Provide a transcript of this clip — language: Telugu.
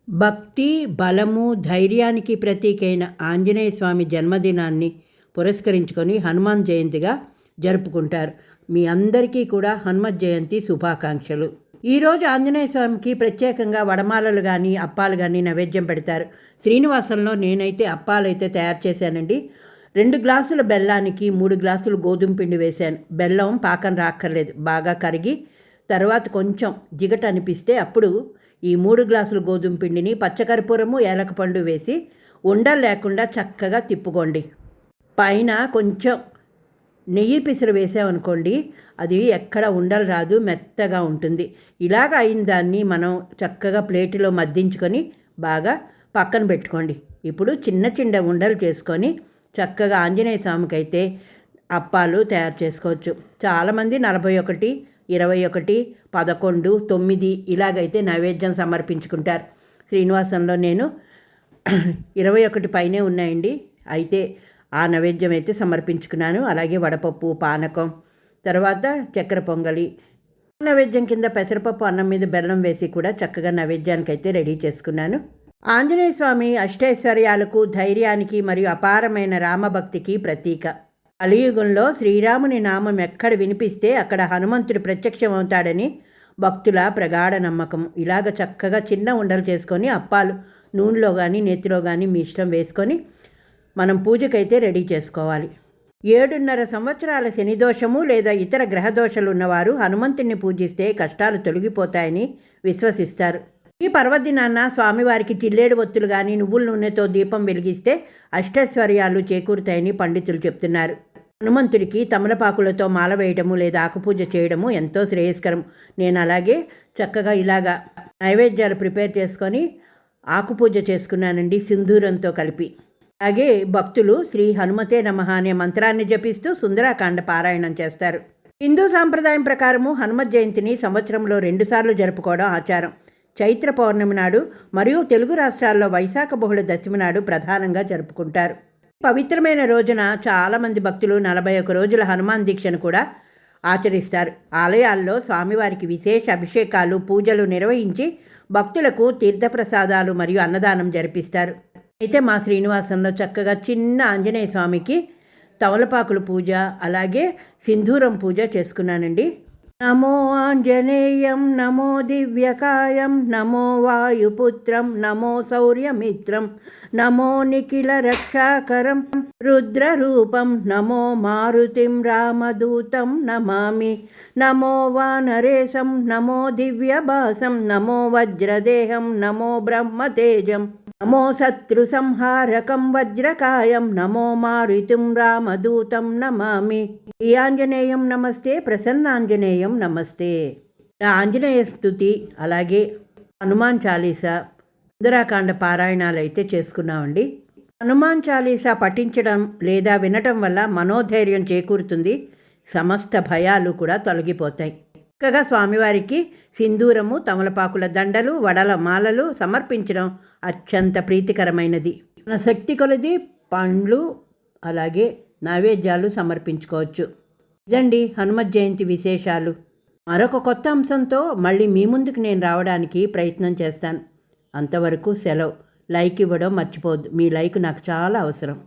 భక్తి, బలము, ధైర్యానికి ప్రతీకైన ఆంజనేయ స్వామి జన్మదినాన్ని పురస్కరించుకొని హనుమాన్ జయంతిగా జరుపుకుంటారు. మీ అందరికీ కూడా హనుమత్ జయంతి శుభాకాంక్షలు. ఈరోజు ఆంజనేయ స్వామికి ప్రత్యేకంగా వడమాలలు కానీ అప్పాలు కానీ నైవేద్యం పెడతారు. శ్రీనివాసంలో నేనైతే అప్పాలైతే తయారు చేశానండి. 2 గ్లాసుల బెల్లానికి 3 గ్లాసులు గోధుమ పిండి వేశాను. బెల్లం పాకం రాక్కర్లేదు, బాగా కరిగి తర్వాత కొంచెం జిగట అనిపిస్తే అప్పుడు ఈ 3 గ్లాసుల గోధుమ పిండిని పచ్చకర్పూరము ఏలకపండు వేసి ఉండలు లేకుండా చక్కగా తిప్పుకోండి. పైన కొంచెం నెయ్యి పిసరు వేసామనుకోండి, అది ఎక్కడ ఉండలు రాదు, మెత్తగా ఉంటుంది. ఇలాగ అయిన దాన్ని మనం చక్కగా ప్లేటులో మద్దించుకొని బాగా పక్కన పెట్టుకోండి. ఇప్పుడు చిన్న చిన్న ఉండలు చేసుకొని చక్కగా ఆంజనేయ స్వామికి అయితే అప్పాలు తయారు చేసుకోవచ్చు. చాలామంది 41, 21, 11, 9 ఇలాగైతే నైవేద్యం సమర్పించుకుంటారు. శ్రీనివాసంలో నేను 21 పైనే ఉన్నాయండి. అయితే ఆ నైవేద్యం అయితే సమర్పించుకున్నాను. అలాగే వడపప్పు, పానకం, తర్వాత చక్కెర పొంగలి, నైవేద్యం కింద పెసరపప్పు అన్నం మీద బెల్లం వేసి కూడా చక్కగా నైవేద్యానికి అయితే రెడీ చేసుకున్నాను. ఆంజనేయ స్వామి అష్టైశ్వర్యాలకు, ధైర్యానికి మరియు అపారమైన రామభక్తికి ప్రతీక. కలియుగంలో శ్రీరాముని నామం ఎక్కడ వినిపిస్తే అక్కడ హనుమంతుడు ప్రత్యక్షమవుతాడని భక్తుల ప్రగాఢ నమ్మకం. ఇలాగ చక్కగా చిన్న ఉండలు చేసుకొని అప్పాలు నూనెలో కానీ నేతిలో కానీ మీ ఇష్టం వేసుకొని మనం పూజకైతే రెడీ చేసుకోవాలి. 7.5 సంవత్సరాల శనిదోషము లేదా ఇతర గ్రహదోషాలు ఉన్నవారు హనుమంతుడిని పూజిస్తే కష్టాలు తొలగిపోతాయని విశ్వసిస్తారు. ఈ పర్వదినాన్న స్వామివారికి జిల్లేడు ఒత్తులు కానీ నువ్వుల నూనెతో దీపం వెలిగిస్తే అష్టైశ్వర్యాలు చేకూరుతాయని పండితులు చెప్తున్నారు. హనుమంతుడికి తమలపాకులతో మాల వేయడము లేదా ఆకుపూజ చేయడము ఎంతో శ్రేయస్కరం. నేను అలాగే చక్కగా ఇలాగా నైవేద్యాలు ప్రిపేర్ చేసుకొని ఆకుపూజ చేసుకున్నానండి, సింధూరంతో కలిపి. అలాగే భక్తులు శ్రీ హనుమతే నమః అనే మంత్రాన్ని జపిస్తూ సుందరాకాండ పారాయణం చేస్తారు. హిందూ సాంప్రదాయం ప్రకారము హనుమత్ జయంతిని సంవత్సరంలో 2 సార్లు జరుపుకోవడం ఆచారం. చైత్ర పౌర్ణమి నాడు మరియు తెలుగు రాష్ట్రాల్లో వైశాఖ బహుళ దశమి నాడు ప్రధానంగా జరుపుకుంటారు. పవిత్రమైన రోజున చాలామంది భక్తులు 41 రోజుల హనుమాన్ దీక్షను కూడా ఆచరిస్తారు. ఆలయాల్లో స్వామివారికి విశేష అభిషేకాలు, పూజలు నిర్వహించి భక్తులకు తీర్థప్రసాదాలు మరియు అన్నదానం జరిపిస్తారు. అయితే మా శ్రీనివాసంలో చక్కగా చిన్న ఆంజనేయ స్వామికి తమలపాకుల పూజ, అలాగే సింధూరం పూజ చేసుకున్నానండి. నమో ఆంజనేయం, నమో దివ్యకాయం, నమో వాయుపుత్రం, నమో శౌర్యమిత్రం, నమో నిఖిల రక్షాకరం రుద్రరూపం, నమో మారుతిం రామదూతం నమామి, నమో వానరేశం, నమో దివ్యభాసం, నమో వజ్రదేహం, నమో బ్రహ్మతేజం, నమో శత్రు సంహారకం వజ్రకాయం, నమో మారుతిం రామదూతం నమామి. ఈ ఆంజనేయం నమస్తే, ప్రసన్నాంజనేయం నమస్తే. ఆంజనేయ స్తుతి, అలాగే హనుమాన్ చాలీసా, సుందరాకాండ పారాయణాలు అయితే చేసుకున్నామండి. హనుమాన్ చాలీసా పఠించడం లేదా వినటం వల్ల మనోధైర్యం చేకూరుతుంది, సమస్త భయాలు కూడా తొలగిపోతాయి. చక్కగా స్వామివారికి సింధూరము, తమలపాకుల దండలు, వడల మాలలు సమర్పించడం అత్యంత ప్రీతికరమైనది. మన శక్తి కొలది పండ్లు, అలాగే నైవేద్యాలు సమర్పించుకోవచ్చు. ఇదండి హనుమత్ జయంతి విశేషాలు. మరొక కొత్త అంశంతో మళ్ళీ మీ ముందుకు నేను రావడానికి ప్రయత్నం చేస్తాను. అంతవరకు సెలవు. లైక్ ఇవ్వడం మర్చిపోవద్దు. మీ లైక్ నాకు చాలా అవసరం.